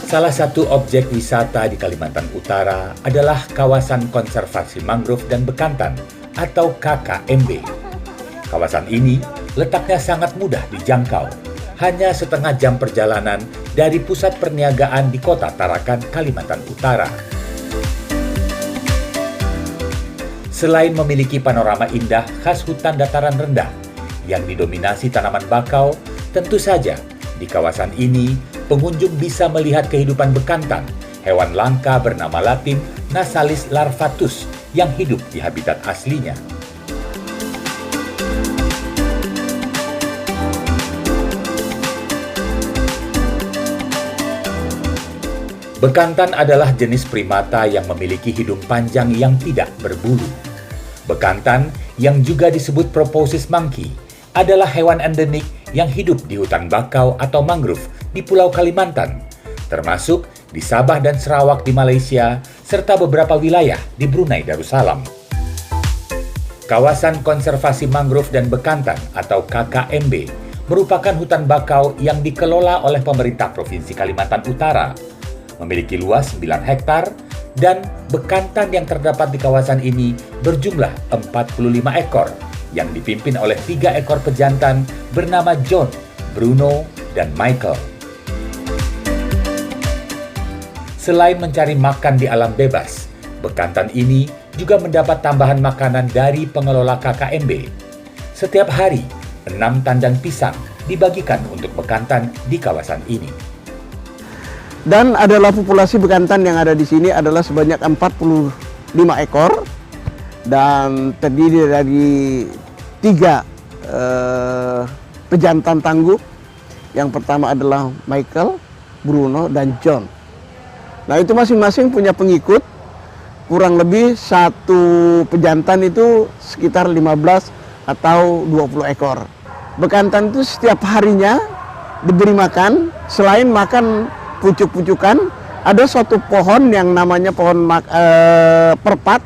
Salah satu objek wisata di Kalimantan Utara adalah kawasan konservasi mangrove dan bekantan atau KKMB. Kawasan ini letaknya sangat mudah dijangkau, hanya setengah jam perjalanan dari pusat perniagaan di Kota Tarakan, Kalimantan Utara. Selain memiliki panorama indah khas hutan dataran rendah yang didominasi tanaman bakau, tentu saja di kawasan ini pengunjung bisa melihat kehidupan bekantan, hewan langka bernama Latin Nasalis larvatus yang hidup di habitat aslinya. Bekantan adalah jenis primata yang memiliki hidung panjang yang tidak berbulu. Bekantan, yang juga disebut proboscis monkey, adalah hewan endemik yang hidup di hutan bakau atau mangrove di Pulau Kalimantan, termasuk di Sabah dan Sarawak di Malaysia, serta beberapa wilayah di Brunei Darussalam. Kawasan Konservasi Mangrove dan Bekantan atau KKMB merupakan hutan bakau yang dikelola oleh pemerintah Provinsi Kalimantan Utara, memiliki luas 9 hektar, dan bekantan yang terdapat di kawasan ini berjumlah 45 ekor yang dipimpin oleh 3 ekor pejantan bernama John, Bruno, dan Michael. Selain mencari makan di alam bebas, bekantan ini juga mendapat tambahan makanan dari pengelola KKMB. Setiap hari, 6 tandan pisang dibagikan untuk bekantan di kawasan ini. Dan adalah populasi bekantan yang ada di sini adalah sebanyak 45 ekor dan terdiri dari 3 pejantan tangguh. Yang pertama adalah Michael, Bruno, dan John. Nah, itu masing-masing punya pengikut. Kurang lebih satu pejantan itu sekitar 15 atau 20 ekor. Bekantan itu setiap harinya diberi makan. Selain makan pucuk-pucukan, ada suatu pohon yang namanya pohon perpat,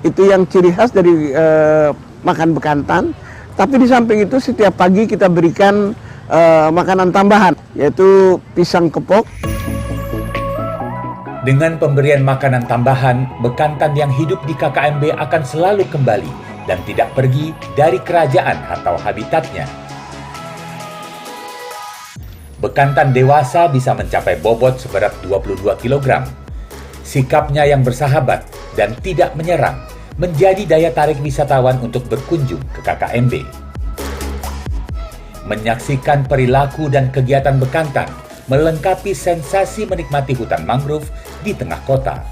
itu yang ciri khas dari makan bekantan. Tapi di samping itu setiap pagi kita berikan makanan tambahan, yaitu pisang kepok. Dengan pemberian makanan tambahan, bekantan yang hidup di KKMB akan selalu kembali dan tidak pergi dari kerajaan atau habitatnya. Bekantan dewasa bisa mencapai bobot seberat 22 kg. Sikapnya yang bersahabat dan tidak menyerang menjadi daya tarik wisatawan untuk berkunjung ke KKMB. Menyaksikan perilaku dan kegiatan bekantan melengkapi sensasi menikmati hutan mangrove di tengah kota.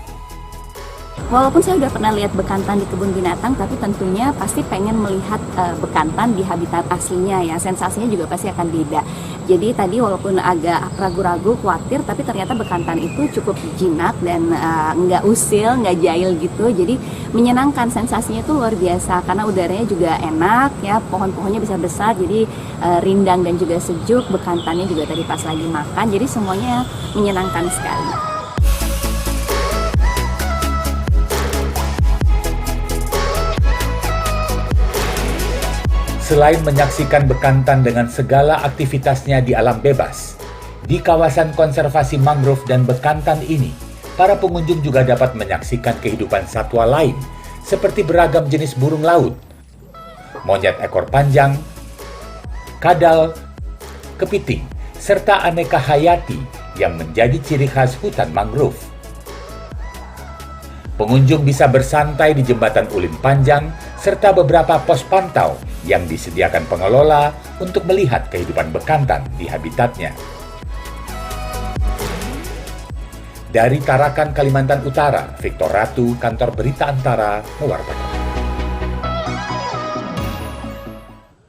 Walaupun saya udah pernah lihat bekantan di kebun binatang, tapi tentunya pasti pengen melihat bekantan di habitat aslinya ya. Sensasinya juga pasti akan beda. Jadi tadi walaupun agak ragu-ragu, khawatir, tapi ternyata bekantan itu cukup jinak dan nggak usil, nggak jahil gitu. Jadi menyenangkan, sensasinya itu luar biasa karena udaranya juga enak ya, pohon-pohonnya bisa besar, jadi rindang dan juga sejuk. Bekantannya juga tadi pas lagi makan, jadi semuanya menyenangkan sekali. Selain menyaksikan bekantan dengan segala aktivitasnya di alam bebas, di kawasan konservasi mangrove dan bekantan ini, para pengunjung juga dapat menyaksikan kehidupan satwa lain seperti beragam jenis burung laut, monyet ekor panjang, kadal, kepiting, serta aneka hayati yang menjadi ciri khas hutan mangrove. Pengunjung bisa bersantai di jembatan ulin panjang serta beberapa pos pantau yang disediakan pengelola untuk melihat kehidupan bekantan di habitatnya. Dari Tarakan, Kalimantan Utara, Victor Ratu, Kantor Berita Antara, mewartakan.